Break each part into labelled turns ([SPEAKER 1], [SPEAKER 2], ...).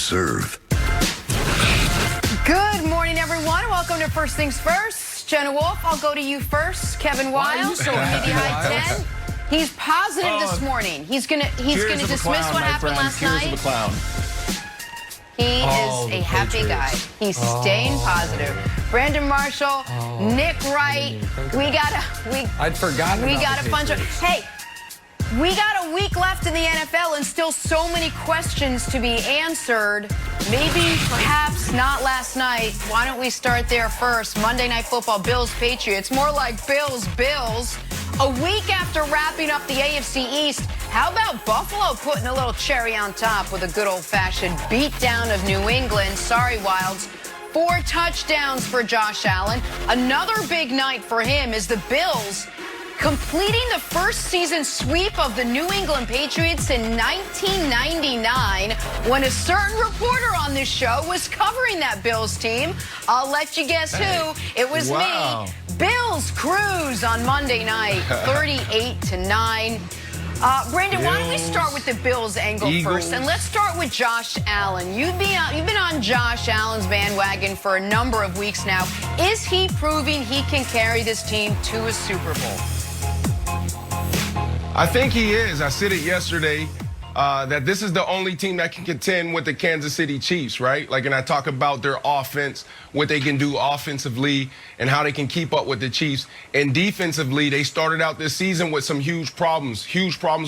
[SPEAKER 1] deserve.
[SPEAKER 2] Good morning, everyone. Welcome to First Things First. Jenna Wolf, I'll go to you first. Kevin Wiles,
[SPEAKER 3] so happy,
[SPEAKER 2] High 10. He's positive this morning. He's gonna dismiss what happened last night. He is a happy guy. He's staying positive. Brandon Marshall, Nick Wright.
[SPEAKER 3] I'd forgotten.
[SPEAKER 2] We got a bunch of. Hey, we got a week left in the NFL and still so many questions to be answered. Maybe, perhaps not last night. Why don't we start there first? Monday Night Football, Bills, Patriots. More like Bills. A week after wrapping up the AFC East, how about Buffalo putting a little cherry on top with a good old-fashioned beatdown of New England? Sorry, Wilds. 4 touchdowns for Josh Allen. Another big night for him is the Bills completing the first season sweep of the New England Patriots in 1999 when a certain reporter on this show was covering that Bills team. I'll let you guess who. It was me. Bills cruise on Monday night, 38-9. Brandon, why don't we start with the Bills angle first, and let's start with Josh Allen. You've been on Josh Allen's bandwagon for a number of weeks now. Is he proving he can carry this team to a Super Bowl?
[SPEAKER 4] I think he is. I said it yesterday that this is the only team that can contend with the Kansas City Chiefs, right? Like, and I talk about their offense, what they can do offensively, and how they can keep up with the Chiefs. And defensively, they started out this season with some huge problems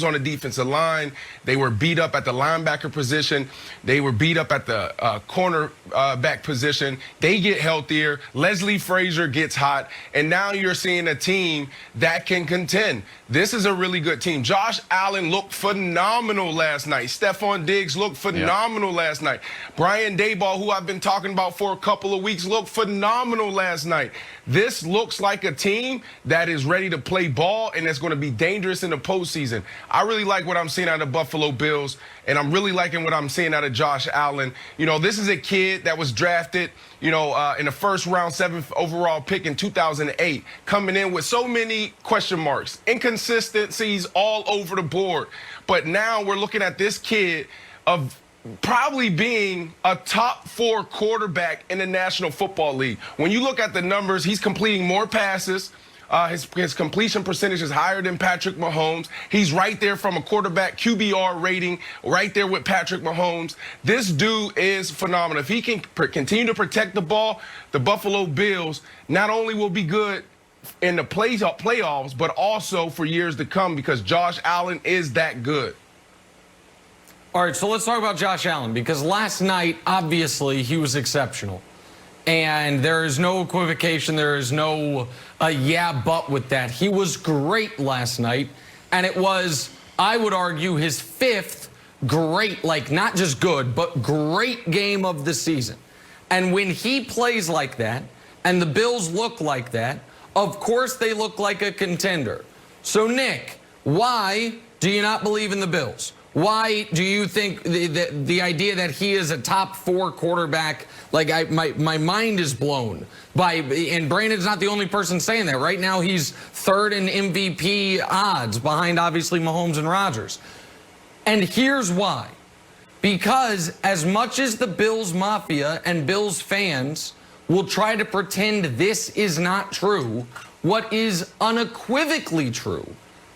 [SPEAKER 4] on the defensive line. They were beat up at the linebacker position. They were beat up at the cornerback position. They get healthier. Leslie Frazier gets hot. And now you're seeing a team that can contend. This is a really good team. Josh Allen looked phenomenal last night. Stephon Diggs looked phenomenal last night. Brian Daboll, who I've been talking about for a couple of weeks, looked phenomenal last night. This looks like a team that is ready to play ball and that's going to be dangerous in the postseason. I really like what I'm seeing out of Buffalo Bills, and I'm really liking what I'm seeing out of Josh Allen. You know, this is a kid that was drafted, in the first round, 7th overall pick in 2008, coming in with so many question marks, inconsistencies all over the board. But now we're looking at this kid of probably being a top 4 quarterback in the National Football League. When you look at the numbers, he's completing more passes. His completion percentage is higher than Patrick Mahomes. He's right there from a quarterback QBR rating, right there with Patrick Mahomes. This dude is phenomenal. If he can continue to protect the ball, the Buffalo Bills not only will be good in the playoffs, but also for years to come because Josh Allen is that good.
[SPEAKER 3] All right, so let's talk about Josh Allen, because last night, obviously, he was exceptional. And there is no equivocation. There is no yeah, but with that. He was great last night, and it was, I would argue, his 5th great, like not just good, but great game of the season. And when he plays like that, and the Bills look like that, of course they look like a contender. So, Nick, why do you not believe in the Bills? Why do you think the idea that he is a top 4 quarterback, like my mind is blown by, and Brandon's not the only person saying that. Right now he's 3rd in MVP odds behind obviously Mahomes and Rodgers. And here's why. Because as much as the Bills Mafia and Bills fans will try to pretend this is not true, what is unequivocally true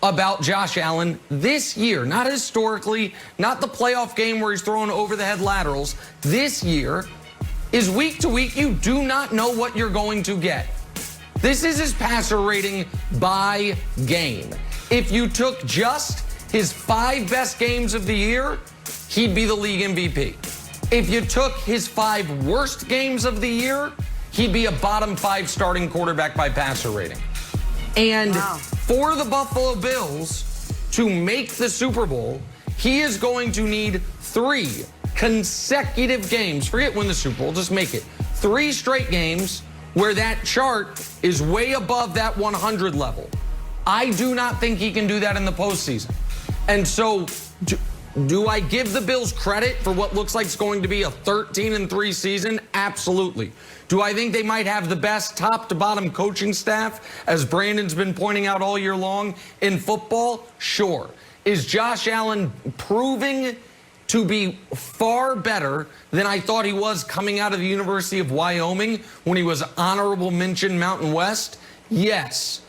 [SPEAKER 3] about Josh Allen this year, not historically, not the playoff game where he's throwing over-the-head laterals, this year is week to week, you do not know what you're going to get. This is his passer rating by game. If you took just his 5 best games of the year, he'd be the league MVP. If you took his 5 worst games of the year, he'd be a bottom 5 starting quarterback by passer rating. And for the Buffalo Bills to make the Super Bowl, he is going to need 3 consecutive games. Forget win the Super Bowl, just make it 3 straight games where that chart is way above that 100 level. I do not think he can do that in the postseason. And so do I give the Bills credit for what looks like it's going to be a 13-3 season? Absolutely. Do I think they might have the best top-to-bottom coaching staff, as Brandon's been pointing out all year long, in football? Sure. Is Josh Allen proving to be far better than I thought he was coming out of the University of Wyoming when he was honorable mention Mountain West? Yes.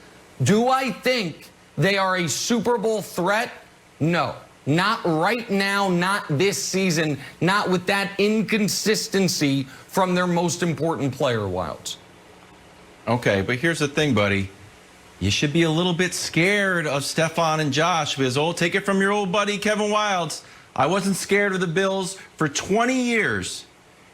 [SPEAKER 3] Do I think they are a Super Bowl threat? No. Not right now, not this season, not with that inconsistency from their most important player, Wilds.
[SPEAKER 1] Okay, but here's the thing, buddy. You should be a little bit scared of Stephon and Josh because, take it from your old buddy Kevin Wilds. I wasn't scared of the Bills for 20 years.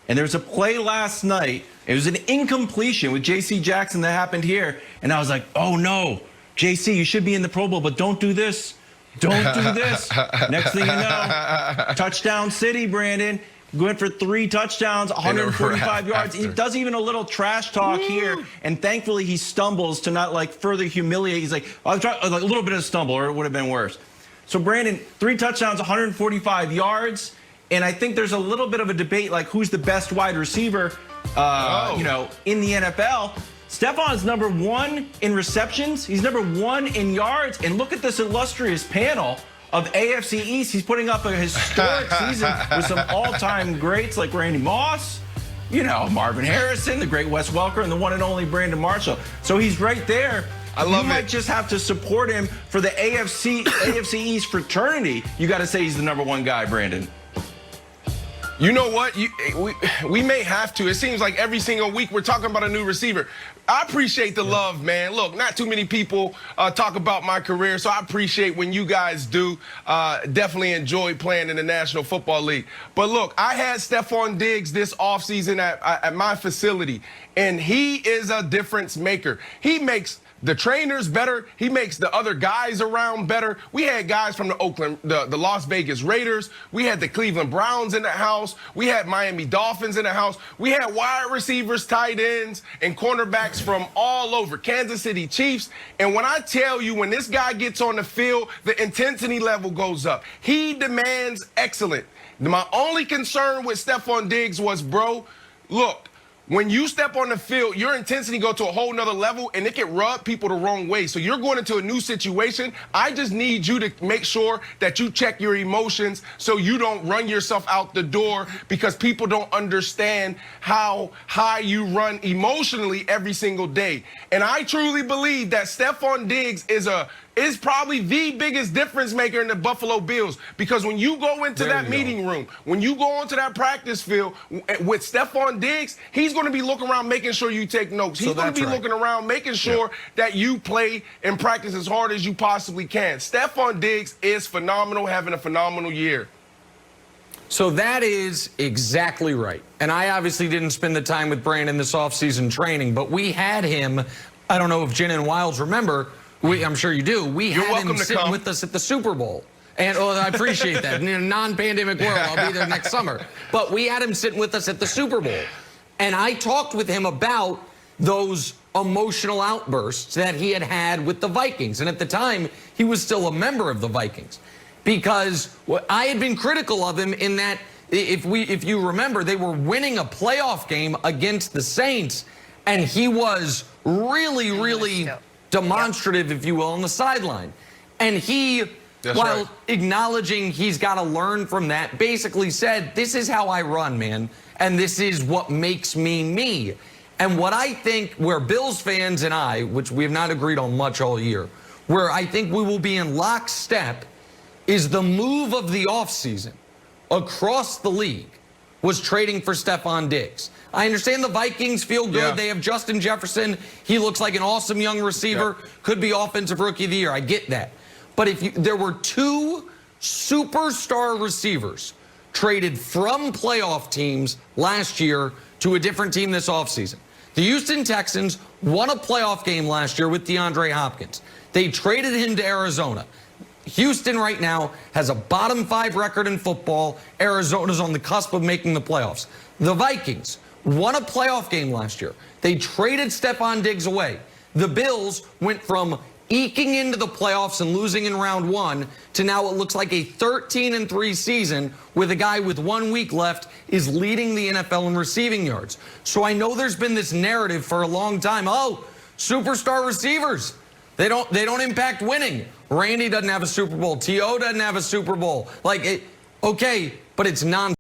[SPEAKER 1] And there was a play last night. It was an incompletion with J.C. Jackson that happened here. And I was like, oh, no, J.C., you should be in the Pro Bowl, but don't do this. Don't do this. Next thing you know, touchdown city, Brandon. Went for 3 touchdowns, 145 yards. He does even a little trash talk here, and thankfully he stumbles to not further humiliate. He's like, I'll try a little bit of stumble, or it would have been worse. So Brandon, 3 touchdowns, 145 yards, and I think there's a little bit of a debate who's the best wide receiver, in the NFL. Stephon's number 1 in receptions. He's number 1 in yards. And look at this illustrious panel of AFC East. He's putting up a historic season with some all-time greats like Randy Moss, Marvin Harrison, the great Wes Welker, and the one and only Brandon Marshall. So he's right there.
[SPEAKER 4] I love it.
[SPEAKER 1] You might just have to support him for the AFC East fraternity. You got to say he's the number 1 guy, Brandon.
[SPEAKER 4] You know what? We may have to. It seems like every single week we're talking about a new receiver. I appreciate the love, man. Look, not too many people talk about my career, so I appreciate when you guys do. Definitely enjoy playing in the National Football League. But look, I had Stephon Diggs this offseason at my facility, and he is a difference maker. He makes the trainers better. He makes the other guys around better. We had guys from the Las Vegas Raiders. We had the Cleveland Browns in the house. We had Miami Dolphins in the house. We had wide receivers, tight ends, and cornerbacks from all over. Kansas City Chiefs. And when I tell you, when this guy gets on the field, the intensity level goes up. He demands excellence. My only concern with Stephon Diggs was, bro, look, when you step on the field, your intensity go to a whole nother level, and it can rub people the wrong way. So you're going into a new situation. I just need you to make sure that you check your emotions so you don't run yourself out the door, because people don't understand how high you run emotionally every single day. And I truly believe that Stephon Diggs is probably the biggest difference maker in the Buffalo Bills, because when you go into that meeting room, when you go onto that practice field with Stephon Diggs, he's going to be looking around making sure you take notes. He's going to be looking around making sure that you play and practice as hard as you possibly can. Stephon Diggs is phenomenal, having a phenomenal year.
[SPEAKER 3] So that is exactly right. And I obviously didn't spend the time with Brandon this offseason training, but we had him, I don't know if Jen and Wilds remember, I'm sure you do. We had him sitting with us at the Super Bowl. And I appreciate that. In a non-pandemic world, I'll be there next summer. But we had him sitting with us at the Super Bowl. And I talked with him about those emotional outbursts that he had had with the Vikings. And at the time, he was still a member of the Vikings. Because I had been critical of him in that, if you remember, they were winning a playoff game against the Saints. And he was really demonstrative, if you will, on the sideline. And he, while acknowledging he's got to learn from that, basically said, this is how I run, man. And this is what makes me me. And what I think, where Bills fans and I, which we have not agreed on much all year, where I think we will be in lockstep, is the move of the offseason across the league was trading for Stephon Diggs. I understand the Vikings feel good. Yeah. They have Justin Jefferson. He looks like an awesome young receiver. Yeah. Could be offensive rookie of the year. I get that. But if there were 2 superstar receivers traded from playoff teams last year to a different team this offseason. The Houston Texans won a playoff game last year with DeAndre Hopkins. They traded him to Arizona. Houston right now has a bottom 5 record in football. Arizona's on the cusp of making the playoffs. The Vikings won a playoff game last year. They traded Stephon Diggs away. The Bills went from eking into the playoffs and losing in round 1 to now it looks like a 13-3 season with a guy with 1 week left is leading the NFL in receiving yards. So I know there's been this narrative for a long time. Oh, superstar receivers. They don't impact winning. Randy doesn't have a Super Bowl. T.O. doesn't have a Super Bowl. Okay, but it's non